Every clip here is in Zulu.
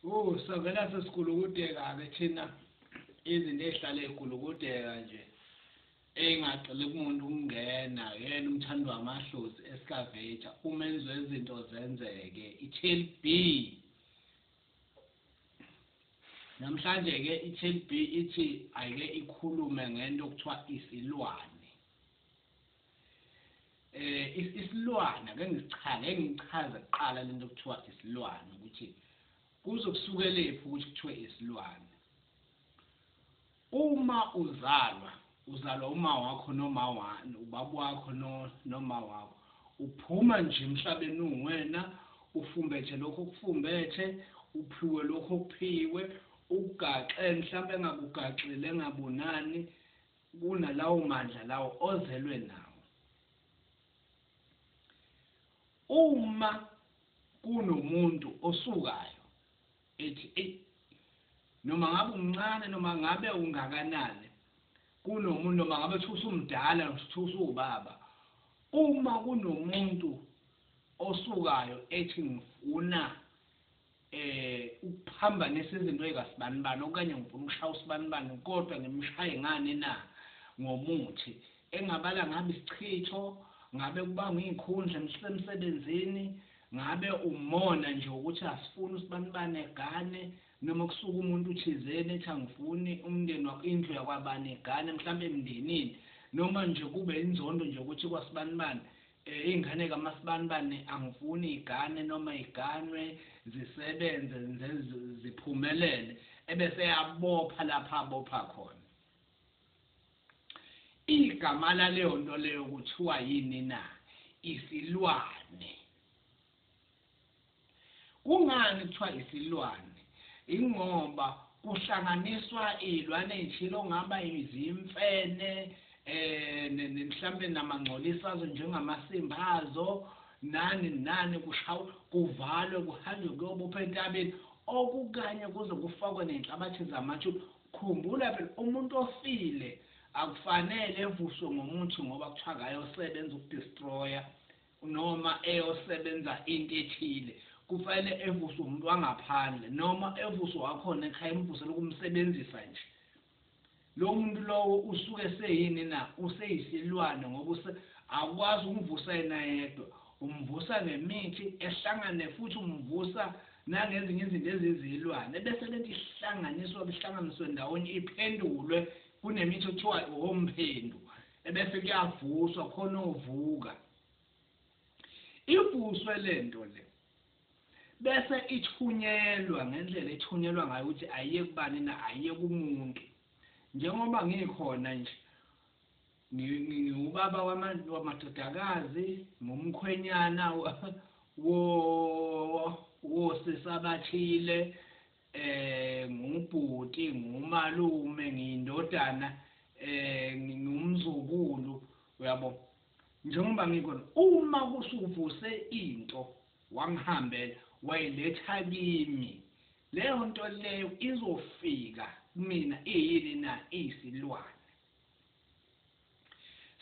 Mkhulu sakela sesikhulukudeka ke thina izinto ezihlala ezikhulukudeka nje engacela kumuntu ukungena yena umthandi wamadlozi escavenger umenzo izinto zenzeke iTLB namhlanje ke iTLB ithi ayike ikhulume ngento okuthiwa isilwane isilwane ake ngichaze kuqala lento okuthiwa isilwane ukuthi kuzokusuka lephi ukuthi kuthiwe isilwane uma uzalwa uma wakho noma wani ubaba wakho noma wakho uphuma nje emhlabeni uwena ufumbethe lokho okufumbethe uphiwe lokho okuphiwe ugaxe mhlawumbe engakugaxile engabonani kunalawo mandla lawo ozelwe nawo uma kunomuntu osukayo ethi noma ngabe umncane noma ngabe ungakanani kunomuntu noma ngabe usumdala usubaba uma kunomuntu osukayo ethi ngifuna ukuphambanisa izinto ezikasibanibani okanye ngifuna ukushaya usibanibani kodwa ngimshaye ngane na ngomuthi engabala ngabe isichitho ngabe kubanga izikhundla emsebenzini ngabe umona nje ukuthi asifuni usibanibani egane noma kusuka umuntu uthizeni ethi angifuni umndeni wakho indlu yakwabani egane mhlawumbe emndenini noma nje kube inzondo nje ukuthi kwasibanibani ingane kaMasibanibani angifuni igane noma iganwe zisebenze ziphumelele ebese yabopha lapha abopha khona igama laleyo nto leyo kuthiwa yini na isilwane kungani kuthiwa isilwane ingoba kuhlanganiswa izilwane ezithile ngaba izimfene mhlambe namangcolisazo njengamasimbazo nani kushaw kuvalwe kuhanjwe kuyobopha entabeni okukanye kuze kufakwe nenhlabathi zamatshu khumbula phela umuntu ofile akufanele evuswe ngomuthi ngoba kuthiwa akayosebenza ukudestroya noma eyosebenza into ethile kufanele evuswe umuntu wangaphandle noma evuswe wakhona ekhaya emvusela ukumsebenzisa nje lo muntu lowo usuke seyini na useyisilwane ngoba akwazi umvusa yena yedwa umvusa ngemithi ehlangane futhi umvusa nangezinye izinto ezizilwane bese lento ihlanganiswe ndawonye iphendulwe kunemithi okuthiwa omphendu ebese kuyavuswa khona ovuka ivuswe lento le bese ithunyelwa ngendlela ethunyelwa ngayo ukuthi ayiye kubani na ayiye kumuntu njengoba ngikhona nje ngiubaba wamadodakazi ngumkhwenyana wosesabathile ngubhuti ngumalume ngiyindodana ngumzukulu uyabo njengoba ngikhona uma kusuvuse into wangihambela wayiletha kimi leyo nto leyo izofika mina iyini na isilwane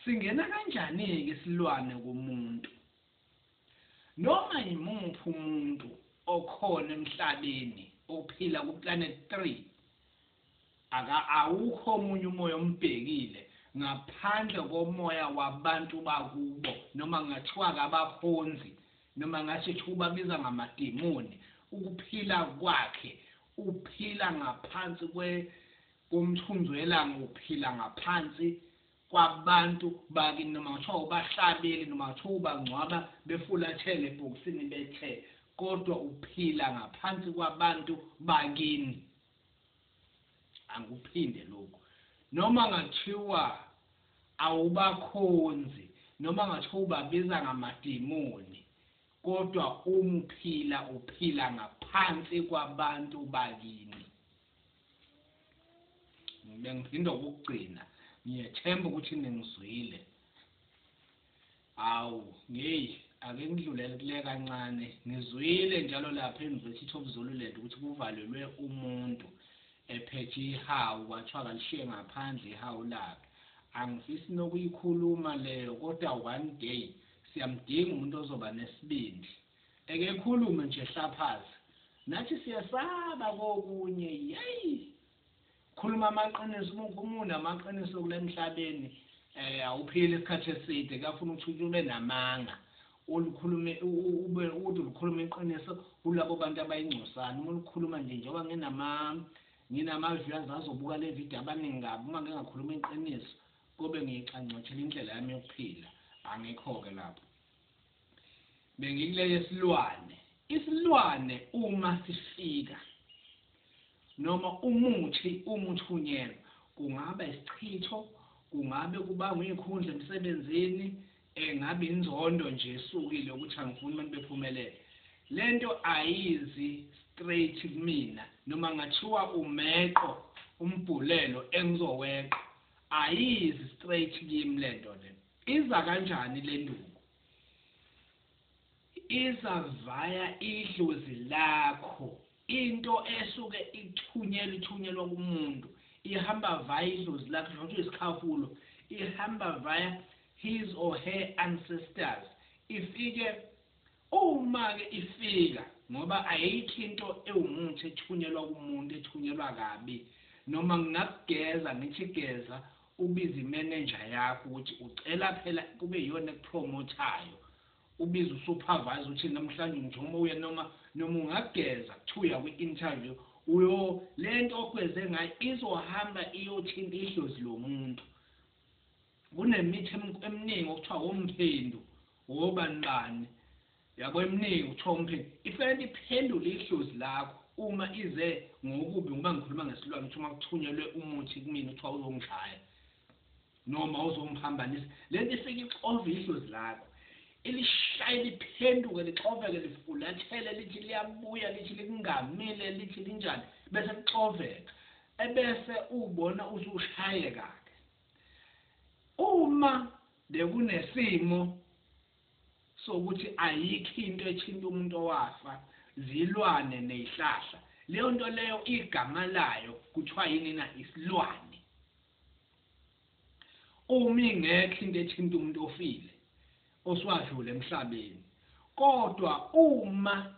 singena kanjani ke isilwane kumuntu noma yimuphi umuntu okhona emhlabeni ophila ku planet 3 awukho omunye umoya ombhekile ngaphandle komoya wabantu bakubo noma ngathiwa kabakhonzi noma ngathi ubabiza ngamademoni ukuphila kwakhe uphila ngaphansi komthunzi welanga uphila ngaphansi kwabantu baki noma ngathiwa ubahlabeli noma ngathiwa ubangcwaba befulathele ebhokisini bethe kodwa uphila ngaphansi kwabantu bakini anguphinde lokho noma ngathiwa awubakhonzi noma ngathiwa ubabiza ngamademoni kodwa uphila ngaphansi kwabantu bakini ngiphinda ukugcina ngiyethemba ukuthi ningizwile ake ngidlulele kule kancane ngizwile njalo lapha eNyuvesi of Zululand ukuthi kuvalelwe umuntu ephethe ihawu kwathiwa kalishiye ngaphandle ihawu lakhe angifisi nokuyikhuluma leyo kodwa one day siyamdinga umuntu ozoba nesibindi eke khulume nje hlaphazi nathi siyasaba kokunye yeyi khuluma amaqiniso umuntu amaqiniso kule emhlabeni awuphili isikhathi eside kafuna ukuthi ube namanga ulukhulume ube ukhuluma iqiniso kulabo bantu abayingcosana uma ukhuluma nje njengoba nginama-viewers azobuka le video abaningi kabi uma ngingakhuluma iqiniso kube ngiyixanxothela indlela yami yokuphila angikho-ke lapho bengikuleyo isilwane uma sifika noma umuthi uthunyelwa kungaba isichitho kungabe kubangwa izikhundla emsebenzini ngabe inzondo nje esukile ukuthi angifuni abantu bephumelele lento ayizi straight kumina noma ngathiwa umeqo umbhulelo engizoweqa ayizi straight kimi lento le iza kanjani le nduku iza via idlozi lakho into esuke ithunyelwa kumuntu ihamba via idlozi lakho nje isikhafulo ihamba via his or her ancestors ifike uma ke ifika ngoba ayikho into ewumuntu ethunyelwa kumuntu ethunyelwa kabi noma ngingakugeza ngithi geza ubiza imanager yakho ukuthi ucela phela kube yiyona ekupromothayo ubiza usupervisor uthi namhlanje njoma uye noma ungageza kuthiwa kwi-interview lento okweze ngayo izohamba iyothinta idlozi lomuntu kunemithi eminingi okuthiwa womphendu wobani yabo eminingi kuthiwa umphendu ifanele iphendule idlozi lakho uma ize ngokubi ngoba ngikhuluma ngesilwane ukuthi uma kuthunyelwe umuthi kumina kuthiwa uzongishaya noma uzomphambanisa lento ifike ixove idlozi lakho ilishaya liphenduke lixoveke lifulathele lithi liyabuya lithi likungamile lithi linjani bese lixoveka ebese ubona usushayeka uma bekunesimo sokuthi ayikho into ethinta umuntu owafa zilwane nezihlahla leyo nto leyo igama layo kuthiwa yini na isilwane uma ingekho into ethinta umuntu ofile oswadlule emhlabeni kodwa uma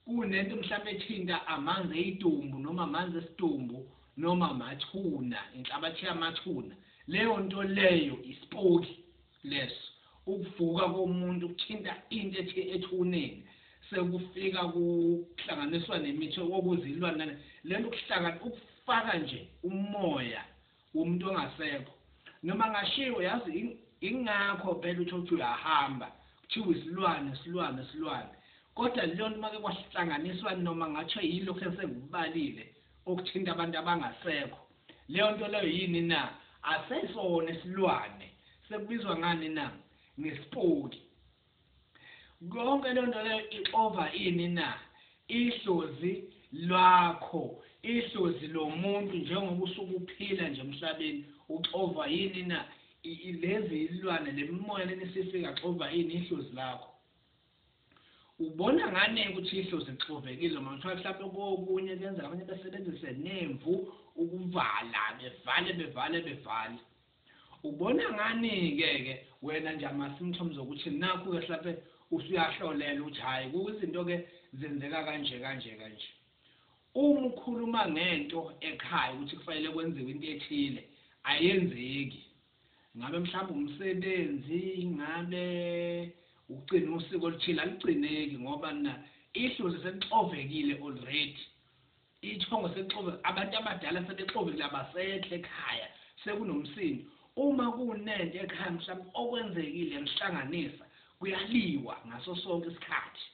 kunento mhlawumbe ethinta amanzi eyidumbu noma amanzi esidumbu noma amathuna inhlabathi yamathuna leyo nto leyo isipokwe leso ukuvuka komuntu ukuthinta into ethuneni sekufika kuhlanganiswa nemithi okuzilwana lento ukufaka nje umoya womuntu ongasekho noma ngashiwo yazi ingakho phela uthi uyahamba kuthiwa isilwane kodwa leyo nto make kwahlanganiswa noma ngathi yilokho esengikubalile okuthinta abantu abangasekho leyo nto leyo yini na asesona isilwane sekubizwa ngani na ngesipokwe konke leyo nto leyo i-over ini na idlozi lwakho idlozi lomuntu njengoba usuke uphila nje emhlabeni u-over yini na lezi izilwane lemimoya lenisifika xova yini idlozi lakho ubona ngane ukuthi idlozi lixovekile manje mhlawumbe kokunye kuyenzeka abanye basebenzise nemvu ukuvala bevale ubona ngani ke wena nje ama-symptoms ukuthi nakho ke mhlawumbe usuyahlolela ukuthi hayi kuyizinto ke zenzeka kanje uma ukhuluma ngento ekhaya ukuthi kufanele kwenziwe into ethile ayenzeki ngabe mhlawumbe umsebenzi ngabe ugcina usiko oluthile aligcineki ngoba na idlozi selixovekile already ithongo selixovekile abantu abadala sebexovekile abasekho ekhaya sekunomsindo uma kunento ekhaya mhlawumbe okwenzekile emhlanganisa kuyaliwa ngaso sonke isikhathi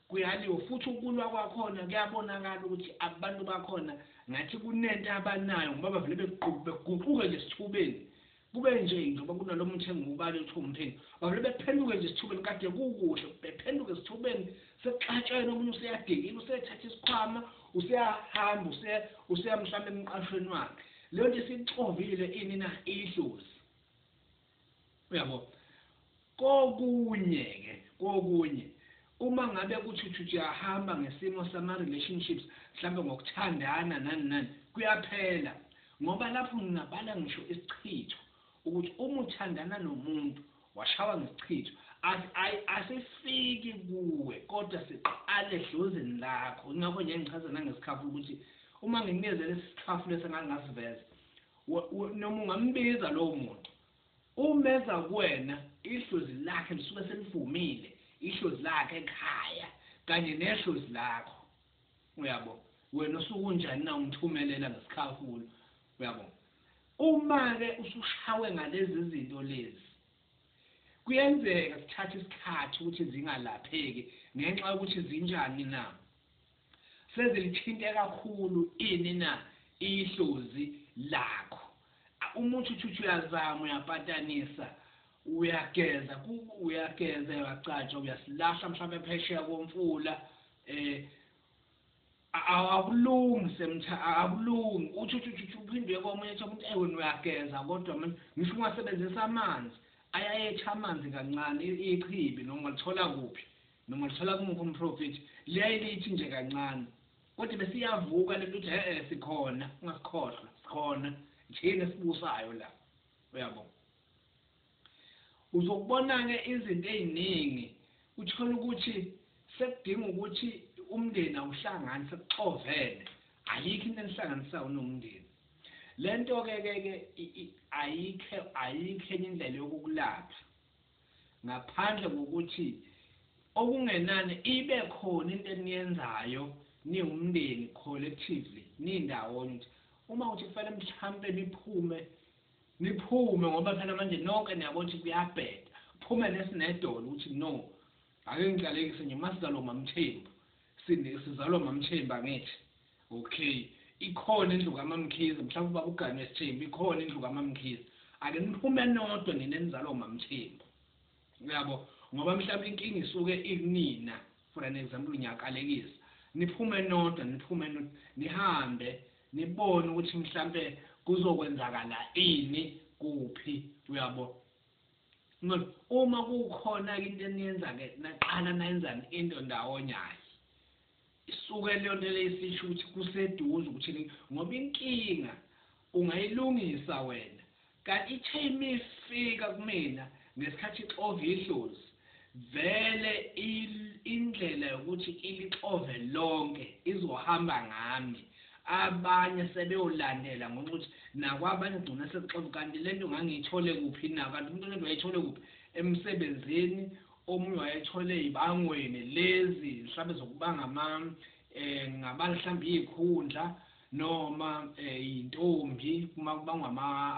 kuyaliwa futhi ukulwa kwakhona kuyabonakala ukuthi abantu bakhona ngathi kunento abanayo ngoba bavele beguquke nje esithubeni kube nje njengoba kunalo muntu engubale uthi umphendu bavele bephenduke nje esithubeni kade kukuhle bephenduke esithubeni sekuxatshene omunye useyadekile usethatha isikhwama useyahamba useya mhlawumbe emqashweni wakhe leyo nto sixovile ini na idlozi uyabo kokunye uma ngabe kuthi uyahamba ngesimo sama-relationships mhlawumbe ngokuthandana nani kuyaphela ngoba lapho ngingabala ngisho isichitho ukuthi uma uthandana nomuntu washawa ngesichitho asifiki kuwe kodwa siqale edlozini lakho. Ingakho nje ngichaza nangesikhafu ukuthi uma nginikeze lesi sikhafu lesi engangasiveza noma ungambiza lowo muntu umeza kuwena ihlozi lakhe lisuke selivumile ihlozi lakhe ekhaya kanye nehlozi lakho uyabo wena usukunjani na umthumelela ngesikhafulo uyabo uma ke usushawe ngalezi zinto lezi kuyenzeka sithatha isikhathi ukuthi zingalapheki ngenxa yokuthi zinjani na sezilithinte kakhulu ini na ihlozi lakho umuntu uthi uyazama uyapatanisa uyageza uyaqatsha uyasilahla mhlawumbe phesheya komfula akulungi akulungi uthi uphindwe komunye umuntu wena uyageza kodwa manje ngisho ungasebenzisa amanzi ayayetha amanzi kancane ichibi noma lithola kuphi noma lithola kumuphi umprofit liyayilithi nje kancane kodwa besiyavuka lento ukuthi sikhona ungasikhohlwa sikhona thina sibusayo la uyabo uzokubona ke izinto eziningi uthola ukuthi sekudinga ukuthi umndeni awuhlangani sekuxovene ayikho into enihlanganisayo nomndeni lento ke ayikho enye indlela yokukulapha ngaphandle kokuthi okungenani ibe khona into eniyenzayo niwumndeni collectively nindawonye uma uthi kufanele mhlambe niphume ngoba phela manje nonke niyabona ukuthi kuyabheda phume nesinedolo ukuthi no ake ngicalekise nje masizalo mamthembu sizalwa mamthemba ngithi okay ikhona indlu kaMamkhize mhlawumbe ubaba ugane wesithembu ikhona indlu kaMamkhize ake niphume nodwa ninenzalo mamthembu uyabo ngoba mhlawumbe inkingi isuke ikunina for an example ngiyakalekisa niphume nodwa nihambe nibone ukuthi mhlawumbe kuzokwenzakala ini kuphi uyabo uma kukhona into eniyenza ke naqala nayenzani into ndawonyayo isuke leyo nto leyisisho ukuthi kuseduze ukuthi ngoba inkinga ungayilungisa wena kanti ithe ifika kumina ngesikhathi ixove ihlozi vele indlela yokuthi ilixove lonke izohamba ngami abanye sebeyolandela ngokuthi nakwabanye gcina sekuxove kanti lento ngangiyithole kuphi na kanti umuntu lento wayithole kuphi emsebenzini omunye wayethole ibangweni lezi mhlawumbe zokubanga ngabani mhlawumbe izikhundla noma intombi uma kubangwa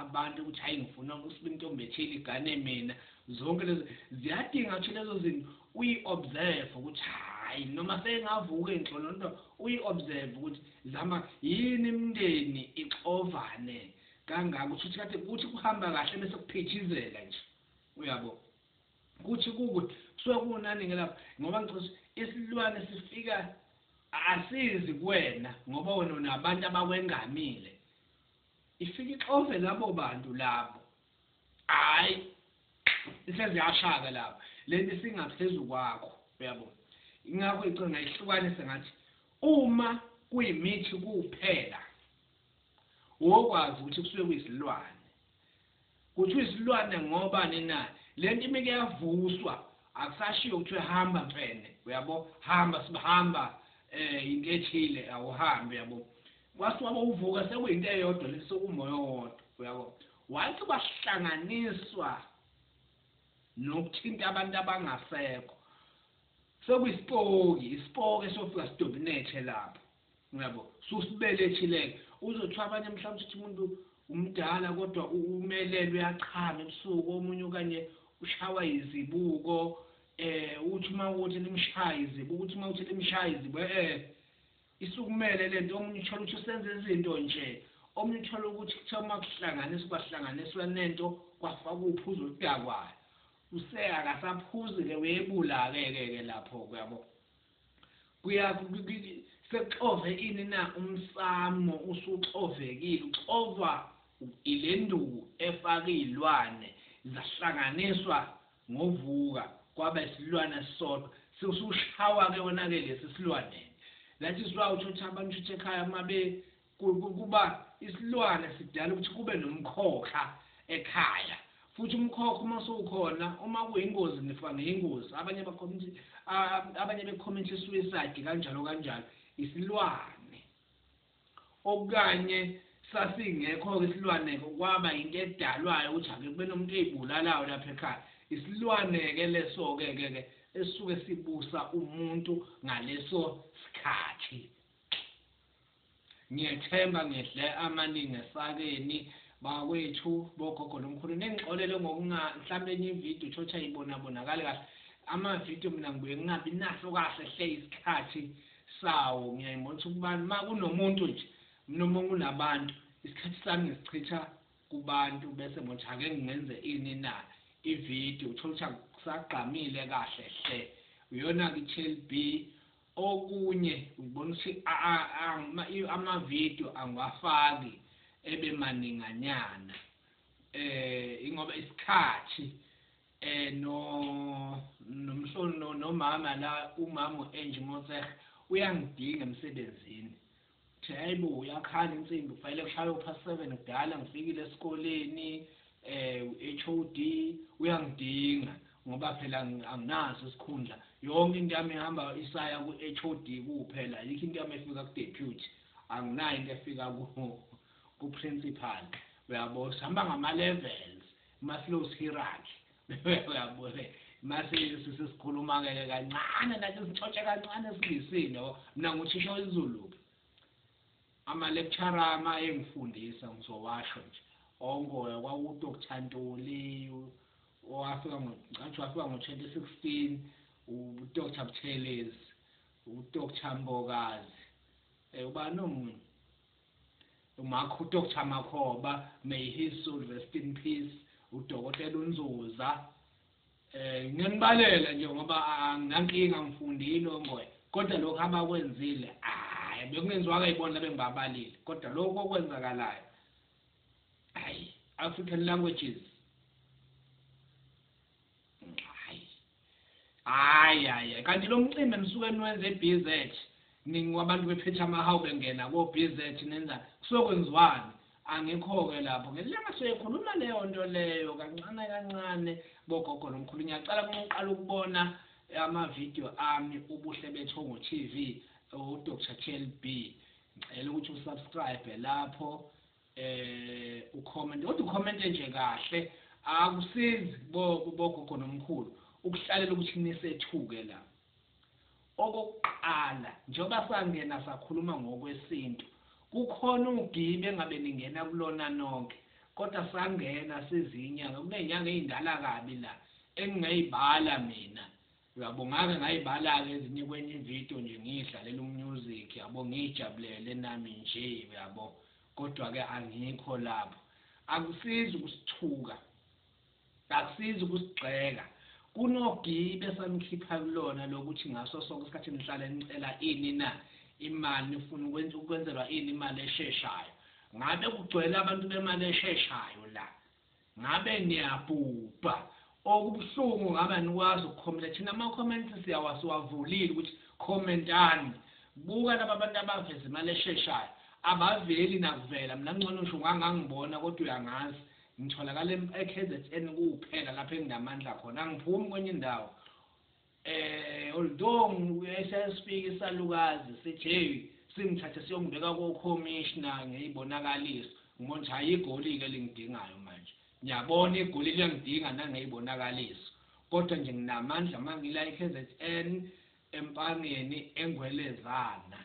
abantu ukuthi hayi ngifuna ukusiba intombi ethile igane mina zonke lezi ziyadinga ukuthi lezo zinto uyi-observe ukuthi hayi noma sengavuka enhlolo nto uyi-observe ukuthi zama yini imndeni ixovane kangaka ukuthi kade kuthi kuhamba kahle bese kuphithizela nje uyabo kuthi kukuthi kusuke kunani ngelapha ngoba ngicishe isilwane sifika asizi kuwena ngoba wena unabantu abakwengamile ifika ixove labo bantu labo hayi iseziyashaka lapho lento singaphezulu kwakho uyabo ingakho icinga ihlukanise ngathi uma kuyimithi kuphela wokwazi ukuthi kusuke kuyisilwane kuthi isilwane ngoba nina lento imike yavuswa akusashiyo ukuthi hamba mfene uyabo hamba sibahamba into ethile awuhambe yabo kwasuka uvuka sekuyinto eyodwa lesokumoya owodwa uyabo wathi bahlanganiswa nokuthinta abantu abangasekho sekuyisipoki sofika sidominate lapho uyabo susibelethileke uzothiwa abanye mhlawumbe ukuthi umuntu umdala kodwa umelele uyachama ebusuku omunye okanye ushawa izibuko uthi uma ukuthi limshaya izibuko uthi uma uthi limshaya izibuko isukumele lento omunye uthola ukuthi usenze izinto nje omunye uthola ukuthi kuthiwa uma kwahlanganiswa nento kwafaka uphuzo oludakwayo akasaphuzi-ke uyebula-ke lapho kuyabo sekuxove ini na umsamo usuxovekile uxova ile nduku efaka iy'lwane zahlanganiswa ngovuka kwaba isilwane sodwa sesushawa-ke wona-ke lesi silwaneni that is why uthi abantu uthi ekhaya mabe kuba isilwane sidala ukuthi kube nomkhokha ekhaya futhi umkhokho masukhona uma kuyingozi nifa ngeyingozi abanye bakhomenti abanye bekhomenti suicide kanjalo isilwane okanye sasingekho isilwane kwaba into edalwayo ukuthi ake kube nomuntu ezibulalayo lapha ekhaya isilwane ke leso ke esisuke sibusa umuntu ngaleso sikhathi ngiyethemba ngedle amaningi esakeni bakwethu bogogo nomkhulu nengixolele mhlawumbe enye ividiyo thotsha ibonakale kahle amavidiyo mina ngibuye ngingabi naso kahle hle isikhathi sawo ngiyayibona ukuthi kubani ma kunomuntu nje noma kunabantu isikhathi sami ngisichitha kubantu bese manje ake ngenze ini na ividiyo thotsha kusagqamile kahle hle uyona ke TLB okunye ubona ukuthi amavidiyo angwafaki ebe maninganyana ingoba isikhathi nomhlono nomama la umama enje Motse uyangidinga emsebenzini uthi hayibo uyakhala insimbi kufanele kushaye past 7 kudala ngifikile esikoleni HOD uyangidinga ngoba phela anginaso isikhundla yonke into yami ihamba isaya ku HOD kuphela yikho into yami efika ku deputy anginayo into efika ku principal uyabo sihamba ngama levels Maslow's hierarchy uyabo mase sisikhuluma ke kancane nathi sithotshe kancane silisini mina nguthisha wesiZulu ama lecturer ama engifundisa ngizowasho nje ongoya kwaku Dr Ntuli wafika ngo-2016 uDr Buthelezi uDr Mbokazi ubani omunye Dr Makhoba may his soul rest in peace uDokotela uNzuza ngiyanibalela nje ngoba anginankinga ngifundile ongoya kodwa lokho abakwenzile bekungenziwa kayibona bengibabalile kodwa lokho okwenzakalayo African languages hayi kanti lo mcimbi nisuke niwenze eBZ ningabantu bephethe amahawu bengena ko BZ nenza kusokwenziwani angikho ke lapho ngelanga sekhuluma leyo nto leyo kancane bogogo nomkhulu ngiyacela ukuqala ukubona amavidiyo ami ubuhle bethongo TV uDr TLB ngicela ukuthi usubscribe lapho ucomment kodwa ucomment nje kahle akusizi bogogo nomkhulu ukuhlalela ukuthi nisethuke la okokuqala njengoba sangena sakhuluma ngokwesintu kukhona ugibe engabe ningena kulona nonke kodwa sangena sezinyanga kunezinyanga ezindala kabi la engingayibala mina uyabonga ngayibala ke ezinye kwenye ividiyo nje ngidlalela umusic yabo ngijabulele nami nje uyabo kodwa ke angikho lapho akusizi ukusithuka akusizi ukusigxeka kunogibe sangikhipha kulona lokuthi ngaso sonke isikhathi nihlale nicela ini na imali nifuna ukwenzelwa ini imali esheshayo ngabe kugcwele abantu bemali esheshayo la ngabe niyabhubha okubuhlungu ngaba nikwazi ukukhomenta thina ama comments siyawasivulile ukuthi commentani buka laba bantu abaveza imali esheshayo abaveli nakuvela mina ngcono ngisho ngangangibona kodwa uyangazi ngitholakala eKZN kuphela lapha enginamandla khona angiphumi kwenye indawo although ngisaspeak isalukazi sithi singithathe siyongibeka ko commissioner ngiyibonakaliso ngibona ukuthi hayi igoli ke lingidingayo manje ngiyabona igoli liyangidinga nangiyibonakaliso kodwa nje nginamandla mangila eKZN empangeni engwelezana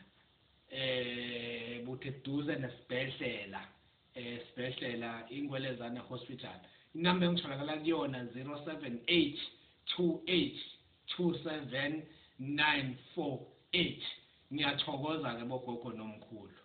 buthe duze nesibhedlela sibhedlela ingwelezana hospital inamba engitholakala kuyona 07828279448 ngiyathokoza ke bogogo nomkhulu